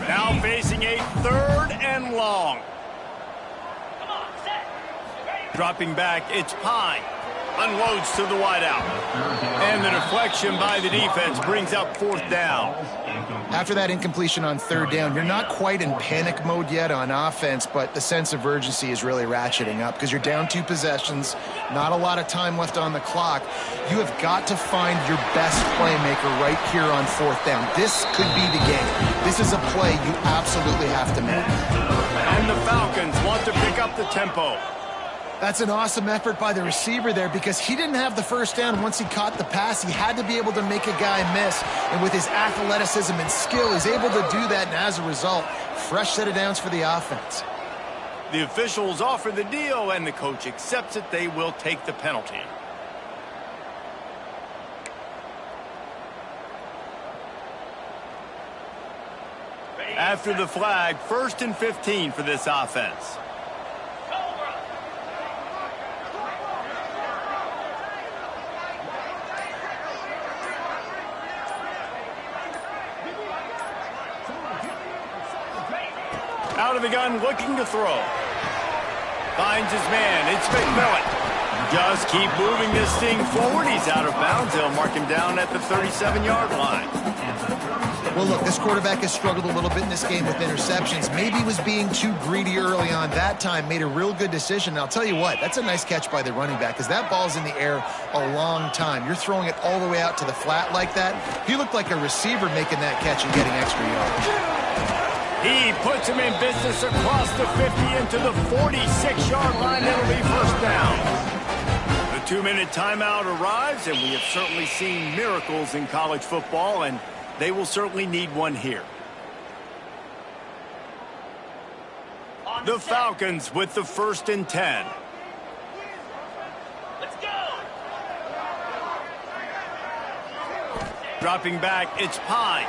Now facing a 3rd and long. Come on, set. Ready? Dropping back, it's Pine. Unloads to the wideout. And the deflection by the defense brings up 4th down. After that incompletion on 3rd down, you're not quite in panic mode yet on offense, but the sense of urgency is really ratcheting up because you're down 2 possessions, not a lot of time left on the clock. You have got to find your best playmaker right here on 4th down. This could be the game. This is a play you absolutely have to make. And the Falcons want to pick up the tempo. That's an awesome effort by the receiver there because he didn't have the first down once he caught the pass. He had to be able to make a guy miss. And with his athleticism and skill, he's able to do that. And as a result, fresh set of downs for the offense. The officials offer the deal, and the coach accepts it. They will take the penalty. After the flag, 1st and 15 for this offense. Out of the gun, looking to throw. Finds his man. It's McMillan. Just keep moving this thing forward. He's out of bounds. They'll mark him down at the 37-yard line. Well, look, this quarterback has struggled a little bit in this game with interceptions. Maybe he was being too greedy early on. That time made a real good decision. And I'll tell you what, that's a nice catch by the running back because that ball's in the air a long time. You're throwing it all the way out to the flat like that. He looked like a receiver making that catch and getting extra yards. He puts him in business across the 50 into the 46-yard line. That'll be 1st down. The 2-minute timeout arrives, and we have certainly seen miracles in college football, and they will certainly need one here. The Falcons with the 1st and 10. Let's go. Dropping back, it's Pine.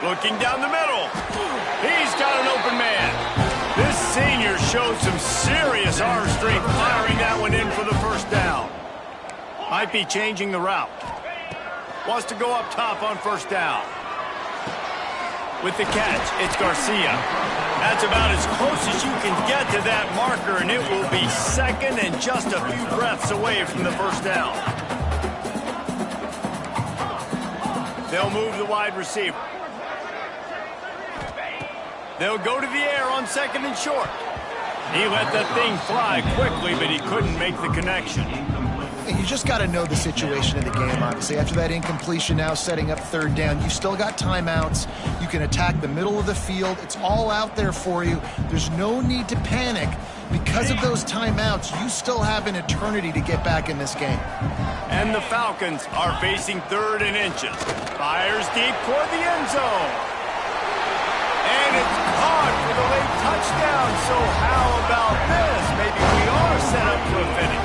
Looking down the middle. He's got an open man. This senior showed some serious arm strength firing that one in for the 1st down. Might be changing the route. Wants to go up top on 1st down. With the catch, it's Garcia. That's about as close as you can get to that marker, and it will be 2nd and just a few breaths away from the 1st down. They'll move the wide receiver. They'll go to the air on 2nd and short. He let that thing fly quickly, but he couldn't make the connection. And you just got to know the situation of the game, obviously. After that incompletion, now setting up 3rd down, you've still got timeouts. You can attack the middle of the field. It's all out there for you. There's no need to panic. Because of those timeouts, you still have an eternity to get back in this game. And the Falcons are facing 3rd and inches. Fires deep toward the end zone. And it's caught for the late touchdown. So how about this? Maybe we are set up for a finish.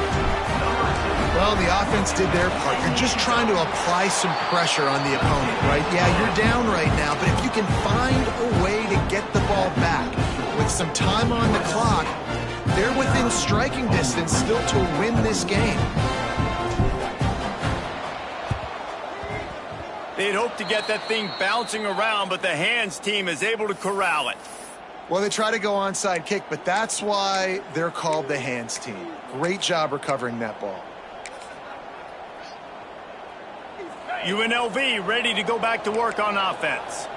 Well, the offense did their part. You're just trying to apply some pressure on the opponent, right? Yeah, you're down right now, but if you can find a way to get the ball back with some time on the clock, they're within striking distance still to win this game. They'd hoped to get that thing bouncing around, but the hands team is able to corral it. Well, they try to go onside kick, but that's why they're called the hands team. Great job recovering that ball. UNLV ready to go back to work on offense.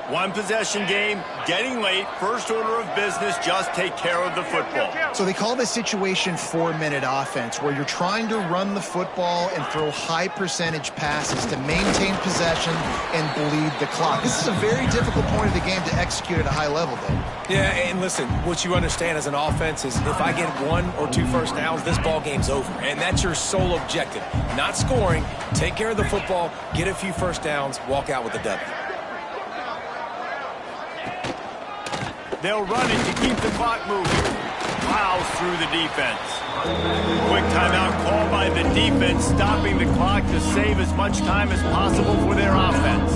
1 possession game, getting late, first order of business, just take care of the football. So they call this situation 4-minute offense, where you're trying to run the football and throw high percentage passes to maintain possession and bleed the clock. This is a very difficult point of the game to execute at a high level, Dave. Yeah, and listen, what you understand as an offense is if I get 1 or 2 first downs, this ball game's over. And that's your sole objective. Not scoring, take care of the football, get a few first downs, walk out with a W. They'll run it to keep the clock moving. Plows through the defense. Quick timeout call by the defense, stopping the clock to save as much time as possible for their offense.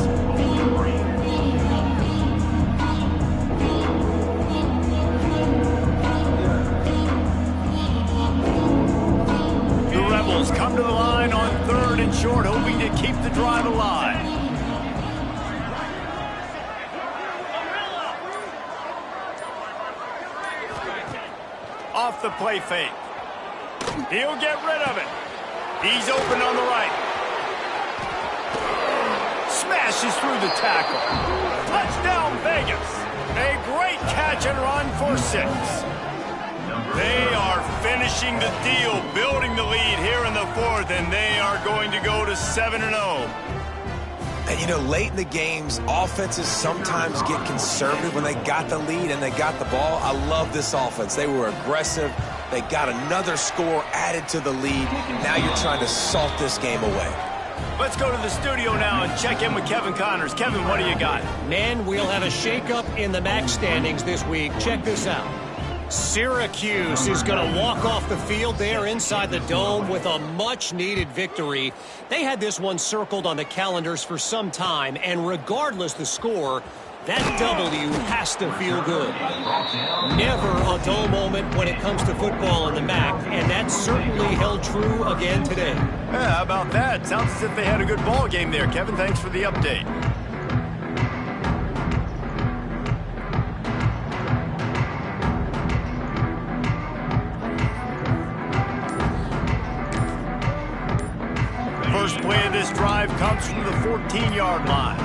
The Rebels come to the line on 3rd and short, hoping to keep the drive alive. Off the play fake. He'll get rid of it. He's open on the right. Smashes through the tackle. Touchdown, Vegas. A great catch and run for 6. They are finishing the deal, building the lead here in the 4th, and they are going to go to 7-0. And, you know, late in the games, offenses sometimes get conservative when they got the lead and they got the ball. I love this offense. They were aggressive. They got another score added to the lead. Now you're trying to salt this game away. Let's go to the studio now and check in with Kevin Connors. Kevin, what do you got? Men, we'll have a shakeup in the MAC standings this week. Check this out. Syracuse is going to walk off the field there inside the Dome with a much-needed victory. They had this one circled on the calendars for some time, and regardless the score, that W has to feel good. Never a dull moment when it comes to football in the MAC, and that certainly held true again today. Yeah, how about that? Sounds as if they had a good ball game there. Kevin, thanks for the update. First play of this drive comes from the 14-yard line.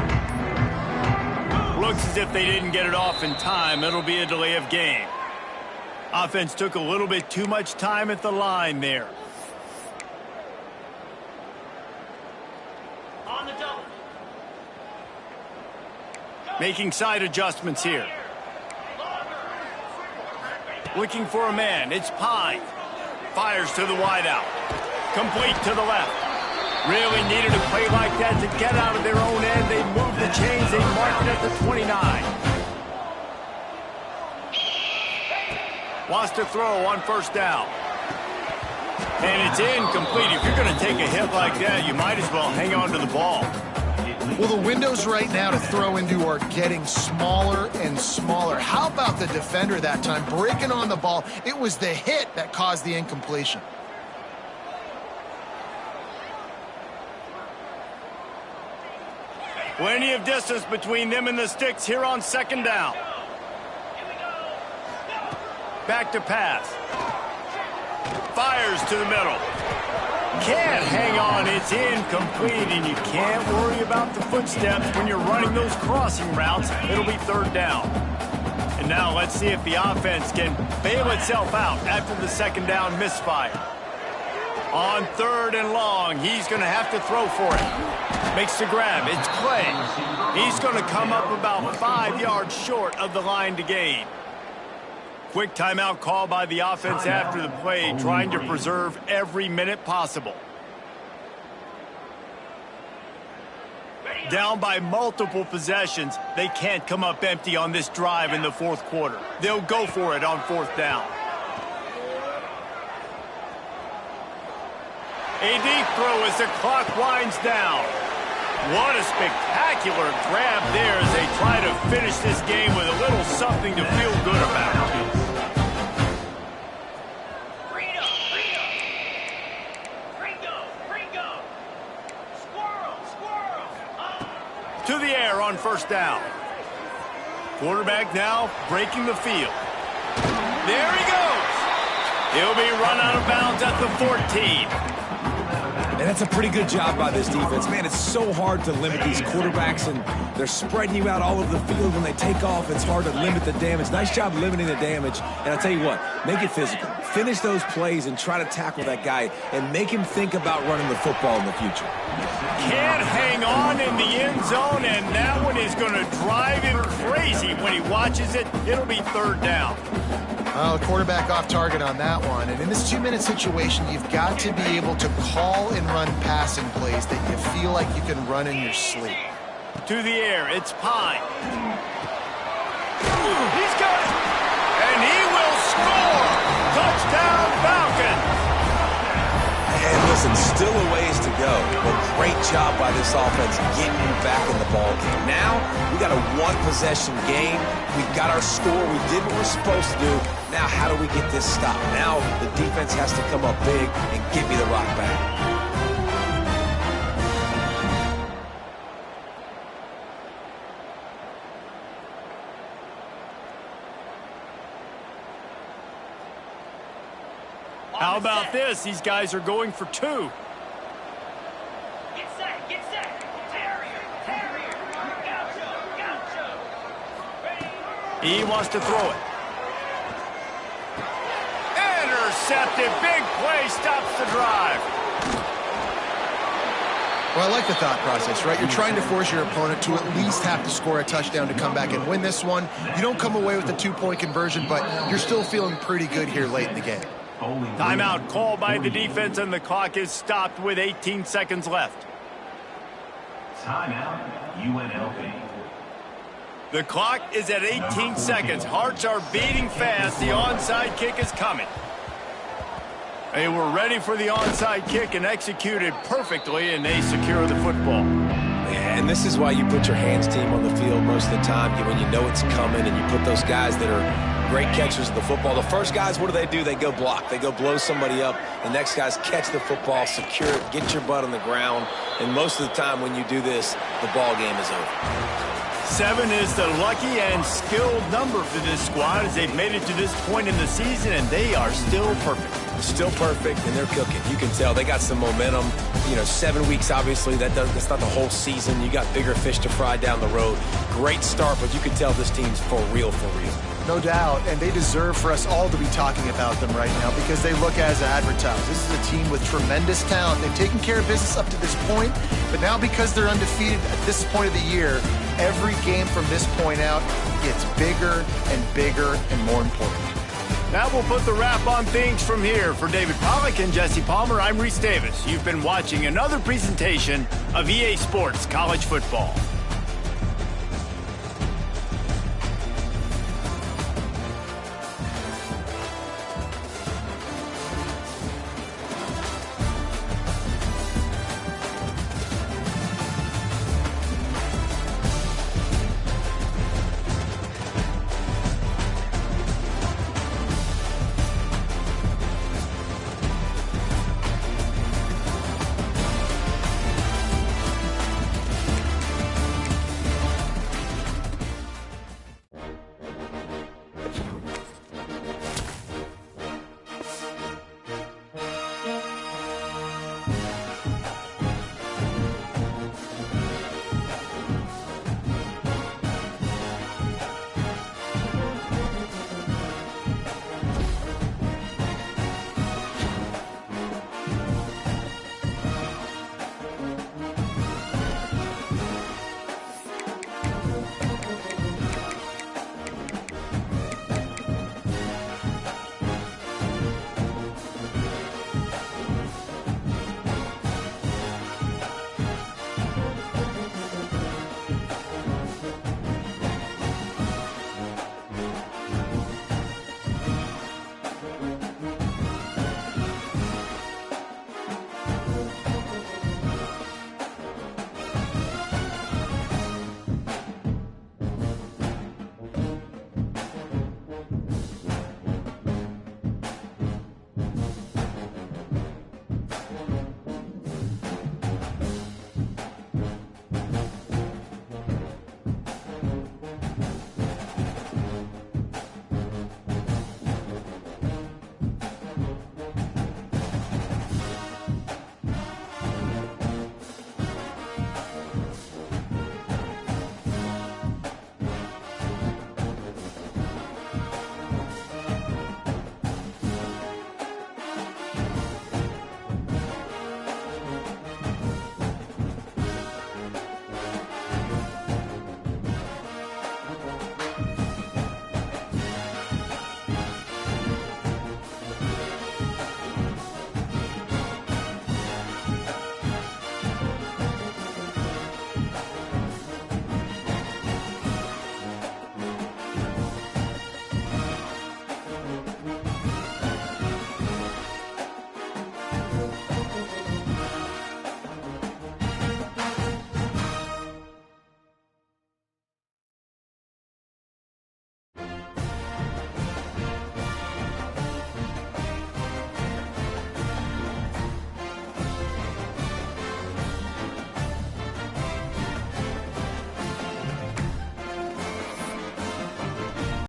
Looks as if they didn't get it off in time. It'll be a delay of game. Offense took a little bit too much time at the line there. On the double. Making side adjustments here. Looking for a man. It's Pine. Fires to the wideout. Complete to the left. Really needed a play like that to get out of their own end. They moved the chains. They marked it at the 29. Wants to throw on first down. And it's incomplete. If you're going to take a hit like that, you might as well hang on to the ball. Well, the windows right now to throw into are getting smaller and smaller. How about the defender that time breaking on the ball? It was the hit that caused the incompletion. Plenty of distance between them and the sticks here on second down. Back to pass. Fires to the middle. Can't hang on. It's incomplete, and you can't worry about the footsteps when you're running those crossing routes. It'll be third down. And now let's see if the offense can bail itself out after the second down misfire. On third and long, he's going to have to throw for it. Makes the grab. It's Clay. He's going to come up about 5 yards short of the line to gain. Quick timeout call by the offense after the play, trying to preserve every minute possible. Down by multiple possessions, they can't come up empty on this drive in the fourth quarter. They'll go for it on fourth down. A deep throw as the clock winds down. What a spectacular grab there as they try to finish this game with a little something to feel good about. Ringo. Squirrel. To the air on first down. Quarterback now breaking the field. There he goes. He'll be run out of bounds at the 14. And that's a pretty good job by this defense. Man, it's so hard to limit these quarterbacks, and they're spreading you out all over the field. When they take off, it's hard to limit the damage. Nice job limiting the damage. And I'll tell you what, make it physical. Finish those plays and try to tackle that guy and make him think about running the football in the future. Can't hang on in the end zone, and that one is going to drive him crazy when he watches it. It'll be third down. Well, quarterback off target on that one. And in this 2-minute situation, you've got to be able to call and run passing plays that you feel like you can run in your sleep. To the air, it's Pine. He's got it. And he will score. Touchdown, Falcons. And listen, still a ways to go, but great job by this offense getting you back in the ball game. Now, we got a one-possession game. We got our score. We did what we're supposed to do. Now, how do we get this stopped? Now, the defense has to come up big and give me the rock back. Out about this? These guys are going for 2. Get set, get set. Terrier, terrier. Gaucho, gaucho. Ready? He wants to throw it. Intercepted. Big play stops the drive. Well, I like the thought process, right? You're trying to force your opponent to at least have to score a touchdown to come back and win this one. You don't come away with a 2-point conversion, but you're still feeling pretty good here late in the game. Timeout called by the defense, and the clock is stopped with 18 seconds left. Timeout, UNLV. The clock is at 18 seconds. Hearts are beating fast. The onside kick is coming. They were ready for the onside kick and executed perfectly, and they secure the football. Yeah, and this is why you put your hands team on the field most of the time when you know it's coming, and you put those guys that are great catchers of the football. The first guys, what do? They go block. They go blow somebody up. The next guys catch the football, secure it, get your butt on the ground. And most of the time when you do this, the ball game is over. 7 is the lucky and skilled number for this squad as they've made it to this point in the season, and they are still perfect. Still perfect, and they're cooking. You can tell they got some momentum. 7 weeks, obviously, that's not the whole season. You got bigger fish to fry down the road. Great start, but you can tell this team's for real, for real. No doubt, and they deserve for us all to be talking about them right now because they look as advertised. This is a team with tremendous talent. They've taken care of business up to this point, but now because they're undefeated at this point of the year, every game from this point out gets bigger and bigger and more important. That will put the wrap on things from here. For David Pollack and Jesse Palmer, I'm Reese Davis. You've been watching another presentation of EA Sports College Football.